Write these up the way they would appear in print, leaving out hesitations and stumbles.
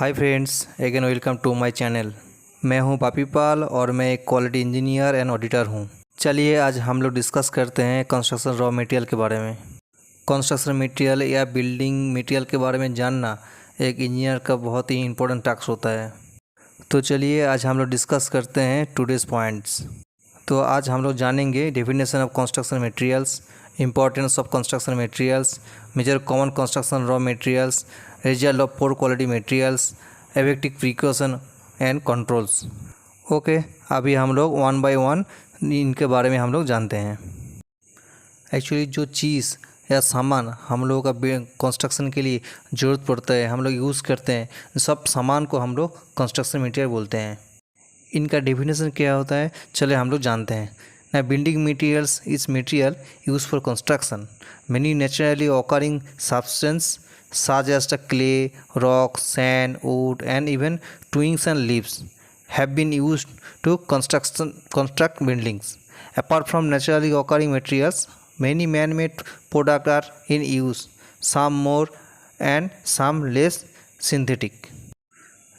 Hi friends, again welcome to my channel. मैं हूं पापी पाल और मैं एक क्वालिटी इंजीनियर एंड ऑडिटर हूं। चलिए आज हम लोग डिस्कस करते हैं कंस्ट्रक्शन रॉ मटेरियल के बारे में। कंस्ट्रक्शन मटेरियल या बिल्डिंग मटेरियल के बारे में जानना एक इंजीनियर का बहुत ही इंपॉर्टेंट टास्क होता है। तो चलिए आज हम लोग डिस्कस करते हैं टुडेज़ पॉइंट्स। तो आज हम लोग जानेंगे definition of construction materials, importance of construction materials, major common construction raw materials, result of poor quality materials, effective precaution and controls. Okay, अभी हम लोग वन बाय वन इनके बारे में हम लोग जानते हैं। एक्चुअली जो चीज़ या सामान हम लोगों का कंस्ट्रक्शन के लिए ज़रूरत पड़ता है, हम लोग यूज़ करते हैं, सब सामान को हम लोग कंस्ट्रक्शन मटेरियल बोलते हैं। इनका डेफिनेशन क्या होता है चले हम लोग जानते हैं ना। Building materials is material use for construction. Many naturally occurring substance such as the clay, rock, sand, wood and even twigs and leaves have been used to construct buildings. Apart from naturally occurring materials, many man-made products are in use, some more and some less synthetic.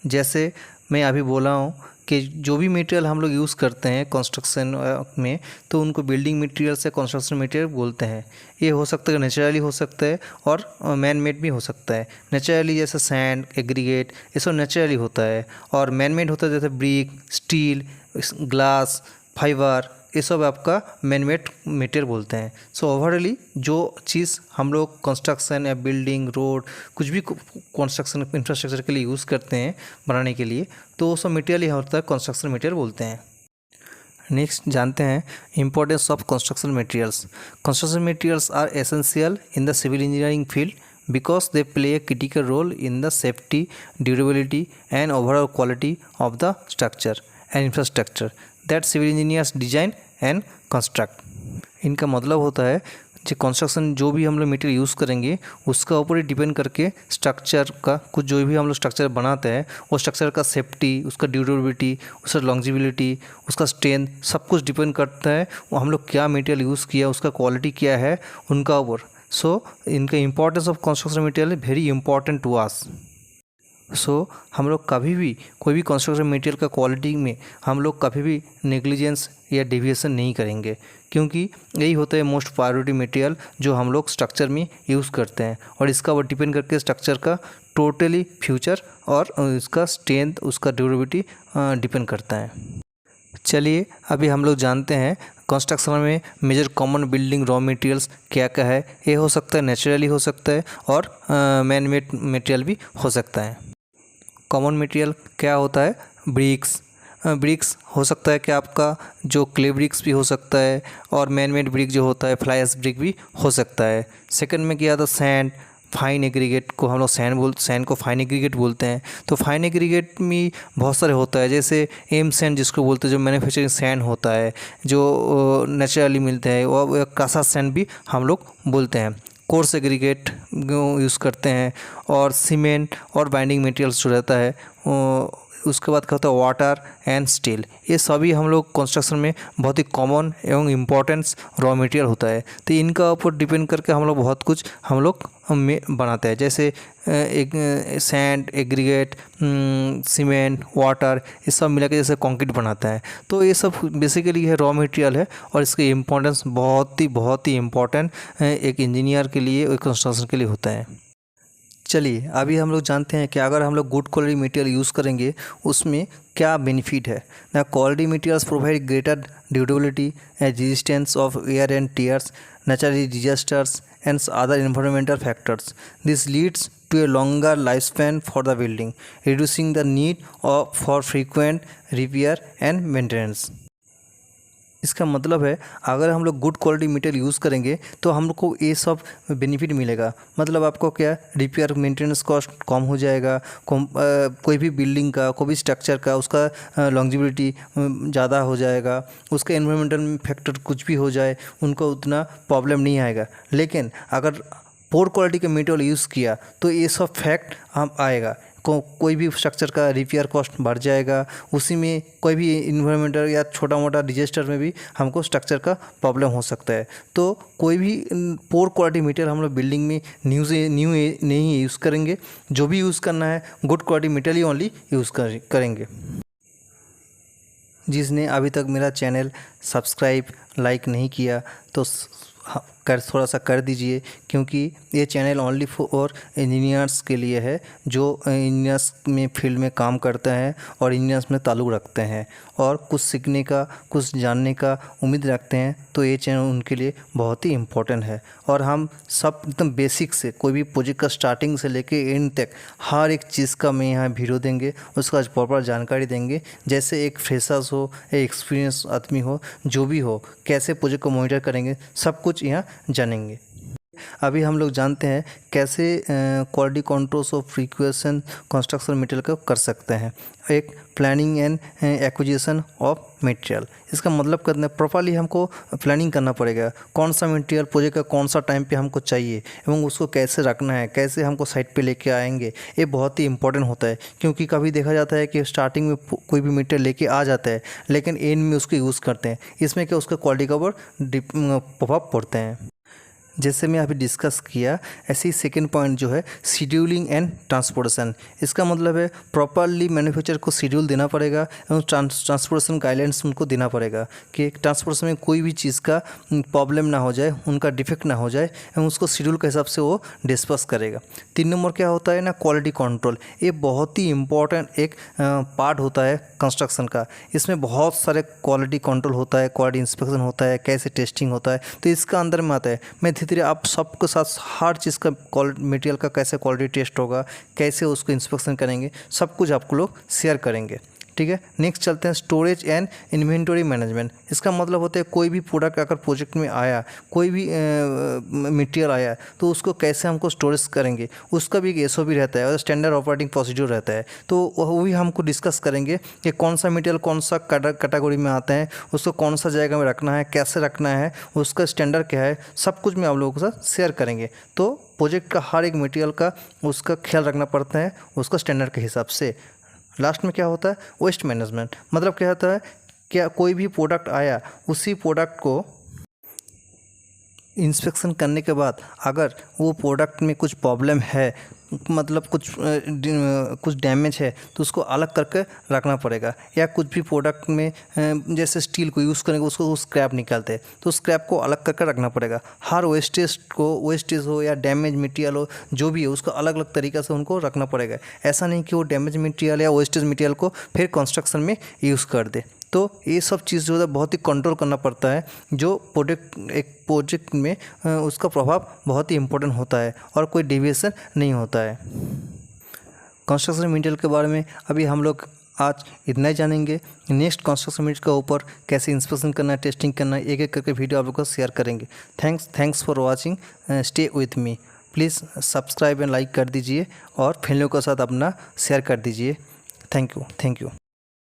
जैसे मैं अभी बोला हूँ कि जो भी material हम लोग यूज़ करते हैं कंस्ट्रक्शन में, तो उनको बिल्डिंग मटेरियल से कंस्ट्रक्शन मटेरियल बोलते हैं। ये हो सकता है नेचुरली हो सकता है और मैन मेड भी हो सकता है। नेचुरली जैसे सैंड, एग्रीगेट, ये सब नेचुरली होता है, और मैन मेड होता है जैसे ब्रिक, स्टील, ग्लास, फाइबर, ये सब आपका मैन मेड मटेरियल बोलते हैं। सो ओवरऑली जो चीज़ हम लोग कंस्ट्रक्शन या बिल्डिंग, रोड, कुछ भी कंस्ट्रक्शन इंफ्रास्ट्रक्चर के लिए यूज़ करते हैं बनाने के लिए, तो वो सब मटेरियल ही होता है, कंस्ट्रक्शन मटेरियल बोलते हैं। नेक्स्ट जानते हैं importance of construction materials. Construction materials are essential in the civil engineering field because they play a critical role in the safety, durability and overall quality of the structure and infrastructure that civil engineers design and construct। इनका मतलब होता है जो construction जो भी हम लोग material use करेंगे उसका ऊपर ही डिपेंड करके स्ट्रक्चर का, कुछ जो भी हम लोग स्ट्रक्चर बनाते हैं वो स्ट्रक्चर का सेफ्टी, उसका ड्यूरेबिलिटी, उसका लॉन्जिबिलिटी, उसका स्ट्रेंथ, सब कुछ डिपेंड करता है वो हम लोग क्या मटेरियल यूज़ किया, उसका क्वालिटी क्या है उनका ऊपर। सो इनका importance of construction material very important to us. So हम लोग कभी भी कोई भी कंस्ट्रक्शन मटेरियल का क्वालिटी में हम लोग कभी भी नेग्लिजेंस या डेविएशन नहीं करेंगे, क्योंकि यही होता है मोस्ट प्रायोरिटी मटेरियल जो हम लोग स्ट्रक्चर में यूज़ करते हैं, और इसका वो डिपेंड करके स्ट्रक्चर का टोटली फ्यूचर और इसका स्ट्रेंथ, उसका ड्यूरेबिलिटी डिपेंड करता है। चलिए अभी हम लोग जानते हैं कंस्ट्रक्शन में major common building raw materials क्या क्या है। ये हो सकता है नेचुरली हो सकता है और मैन मेड मटेरियल भी हो सकता है। कॉमन मटेरियल क्या होता है? ब्रिक्स हो सकता है कि आपका जो क्ले ब्रिक्स भी हो सकता है, और मैन मेड ब्रिक जो होता है फ्लाई ऐश ब्रिक भी हो सकता है। सेकंड में क्या था? सैंड, फाइन एग्रीगेट को हम लोग सैंड को फाइन एग्रीगेट बोलते हैं। तो फाइन एग्रीगेट में बहुत सारे होता है, जैसे एम सैंड जिसको बोलते हैं, जो मैन्युफैक्चरिंग सैंड होता है जो नेचुरली मिलता है, वो कासा सैंड भी हम लोग बोलते हैं। कोर्स एग्रीगेट यूज़ करते हैं, और सीमेंट और बाइंडिंग मटेरियल्स जो रहता है उसके बाद क्या होता है? Water and steel. ये सभी हम लोग कंस्ट्रक्शन में बहुत ही कॉमन एवं इम्पॉर्टेंस रॉ मटेरियल होता है। तो इनका ऊपर डिपेंड करके हम लोग बहुत कुछ हम लोग बनाते हैं, जैसे एक सैंड, एग्रीगेट, सीमेंट, वाटर, ये सब मिला के जैसे कंक्रीट बनाता है। तो ये सब बेसिकली है रॉ मटेरियल है, और इसकी इम्पोर्टेंस बहुत ही इम्पॉर्टेंट एक इंजीनियर के लिए, एक कंस्ट्रक्शन के लिए होता है। चलिए अभी हम लोग जानते हैं कि अगर हम लोग गुड क्वालिटी मटेरियल यूज़ करेंगे उसमें क्या बेनिफिट है ना। Quality materials provide greater durability and resistance of air and tears, natural disasters and other environmental factors. This leads to a longer lifespan for the building, reducing the need for frequent repair and maintenance। इसका मतलब है अगर हम लोग good quality material use करेंगे तो हम लोग को ये सब बेनिफिट मिलेगा। मतलब आपको क्या, रिपेयर मेंटेनेंस कॉस्ट कम हो जाएगा, कोई भी बिल्डिंग का, कोई भी स्ट्रक्चर का, उसका लॉन्जिबिलिटी ज़्यादा हो जाएगा, उसका एनवायरमेंटल फैक्टर कुछ भी हो जाए उनको उतना प्रॉब्लम नहीं आएगा। लेकिन अगर पोर क्वालिटी का मटेरियल यूज़ किया तो ये सब फैक्ट हम आएगा। कोई भी स्ट्रक्चर का रिपेयर कॉस्ट बढ़ जाएगा, उसी में कोई भी इन्वायरमेंटल या छोटा मोटा डिजास्टर में भी हमको स्ट्रक्चर का प्रॉब्लम हो सकता है। तो कोई भी पोर क्वालिटी मटेरियल हम लोग बिल्डिंग में न्यू नहीं यूज़ करेंगे। जो भी यूज़ करना है गुड क्वालिटी मटेरियल ही ओनली यूज़ करेंगे। जिसने अभी तक मेरा चैनल सब्सक्राइब लाइक नहीं किया तो थोड़ा सा कर दीजिए, क्योंकि ये चैनल ओनली फॉर इंजीनियर्स के लिए है जो इंजीनियर्स में फील्ड में काम करते हैं और इंजीनियर्स में ताल्लुक़ रखते हैं और कुछ सीखने का कुछ जानने का उम्मीद रखते हैं। तो ये चैनल उनके लिए बहुत ही इम्पोर्टेंट है। और हम सब एकदम बेसिक से कोई भी प्रोजेक्ट का स्टार्टिंग से लेके एंड तक हर एक चीज़ का मैं यहाँ वीडियो देंगे, उसका प्रॉपर जानकारी देंगे। जैसे एक फ्रेशर्स हो, एक एक्सपीरियंस आदमी हो, जो भी हो, कैसे प्रोजेक्ट को मॉनिटर करेंगे, सब कुछ यहाँ जानेंगे। अभी हम लोग जानते हैं कैसे क्वालिटी कंट्रोल्स ऑफ फ्रीक्वेंसन कंस्ट्रक्शन मटेरियल को कर सकते हैं। एक planning and acquisition of material, इसका मतलब करना प्रॉपर्ली हमको प्लानिंग करना पड़ेगा। कौन सा मटेरियल प्रोजेक्ट का कौन सा टाइम पे हमको चाहिए एवं उसको कैसे रखना है, कैसे हमको साइट पे लेके आएंगे, ये बहुत ही इंपॉर्टेंट होता है। क्योंकि कभी देखा जाता है कि स्टार्टिंग में कोई भी मटेरियल लेके आ जाता है लेकिन एंड में उसको यूज़ करते हैं, इसमें क्या उसका क्वालिटी का ऊपर प्रभाव पड़ते हैं। जैसे मैं अभी डिस्कस किया, ऐसे ही सेकंड पॉइंट जो है शेड्यूलिंग एंड ट्रांसपोर्टेशन। इसका मतलब है प्रॉपरली मैन्युफैक्चर को शेड्यूल देना पड़ेगा एवं ट्रांसपोर्टेशन गाइडलाइंस उनको देना पड़ेगा कि ट्रांसपोर्टेशन में कोई भी चीज़ का प्रॉब्लम ना हो जाए, उनका डिफेक्ट ना हो जाए एवं उसको शेड्यूल के हिसाब से वो डिस्पर्स करेगा। 3 नंबर क्या होता है ना, क्वालिटी कंट्रोल। ये बहुत ही इंपॉर्टेंट एक पार्ट होता है कंस्ट्रक्शन का। इसमें बहुत सारे क्वालिटी कंट्रोल होता है, क्वालिटी इंस्पेक्शन होता है, कैसे टेस्टिंग होता है, तो इसका अंदर में आता है। मैं धीरे आप सबके साथ हर चीज़ का मटेरियल का कैसे क्वालिटी टेस्ट होगा, कैसे उसको इंस्पेक्शन करेंगे, सब कुछ आपको लोग शेयर करेंगे। ठीक है, नेक्स्ट चलते हैं स्टोरेज एंड इन्वेंटरी मैनेजमेंट। इसका मतलब होता है कोई भी प्रोडक्ट अगर प्रोजेक्ट में आया, कोई भी मटेरियल आया तो उसको कैसे हमको स्टोरेज करेंगे, उसका भी एक एसओपी रहता है और स्टैंडर्ड ऑपरेटिंग प्रोसीजर रहता है। तो वो भी हमको डिस्कस करेंगे कि कौन सा मटेरियल कौन सा कैटेगरी में आता है, उसको कौन सा जगह में रखना है, कैसे रखना है, उसका स्टैंडर्ड क्या है, सब कुछ मैं आप लोगों के साथ शेयर करेंगे। तो प्रोजेक्ट का हर एक मटेरियल का उसका ख्याल रखना पड़ता है उसका स्टैंडर्ड के हिसाब से। लास्ट में क्या होता है, वेस्ट मैनेजमेंट। मतलब क्या होता है, क्या कोई भी प्रोडक्ट आया, उसी प्रोडक्ट को इंस्पेक्शन करने के बाद अगर वो प्रोडक्ट में कुछ प्रॉब्लम है, मतलब कुछ डैमेज है, तो उसको अलग करके रखना पड़ेगा। या कुछ भी प्रोडक्ट में जैसे स्टील को यूज़ करेंगे, उसको स्क्रैप निकालते हैं तो स्क्रैप को अलग करके रखना पड़ेगा। हर वेस्टेज हो या डैमेज मटेरियल हो, जो भी है उसको अलग अलग तरीक़े से उनको रखना पड़ेगा। ऐसा नहीं कि वो डैमेज मटेरियल या वेस्टेज मटेरियल को फिर कंस्ट्रक्शन में यूज़ कर दे। तो ये सब चीज़ जो है बहुत ही कंट्रोल करना पड़ता है। जो एक प्रोजेक्ट में उसका प्रभाव बहुत ही इम्पोर्टेंट होता है और कोई डेविएशन नहीं होता है। कंस्ट्रक्शन मटेरियल के बारे में अभी हम लोग आज इतना ही जानेंगे। नेक्स्ट कंस्ट्रक्शन मटेरियल के ऊपर कैसे इंस्पेक्शन करना है, टेस्टिंग करना है, एक एक करके वीडियो आप लोग को शेयर करेंगे। Thanks for watching, stay with me. Please subscribe and like कर दीजिए और फ्रेंड्स के साथ अपना शेयर कर दीजिए। Thank you.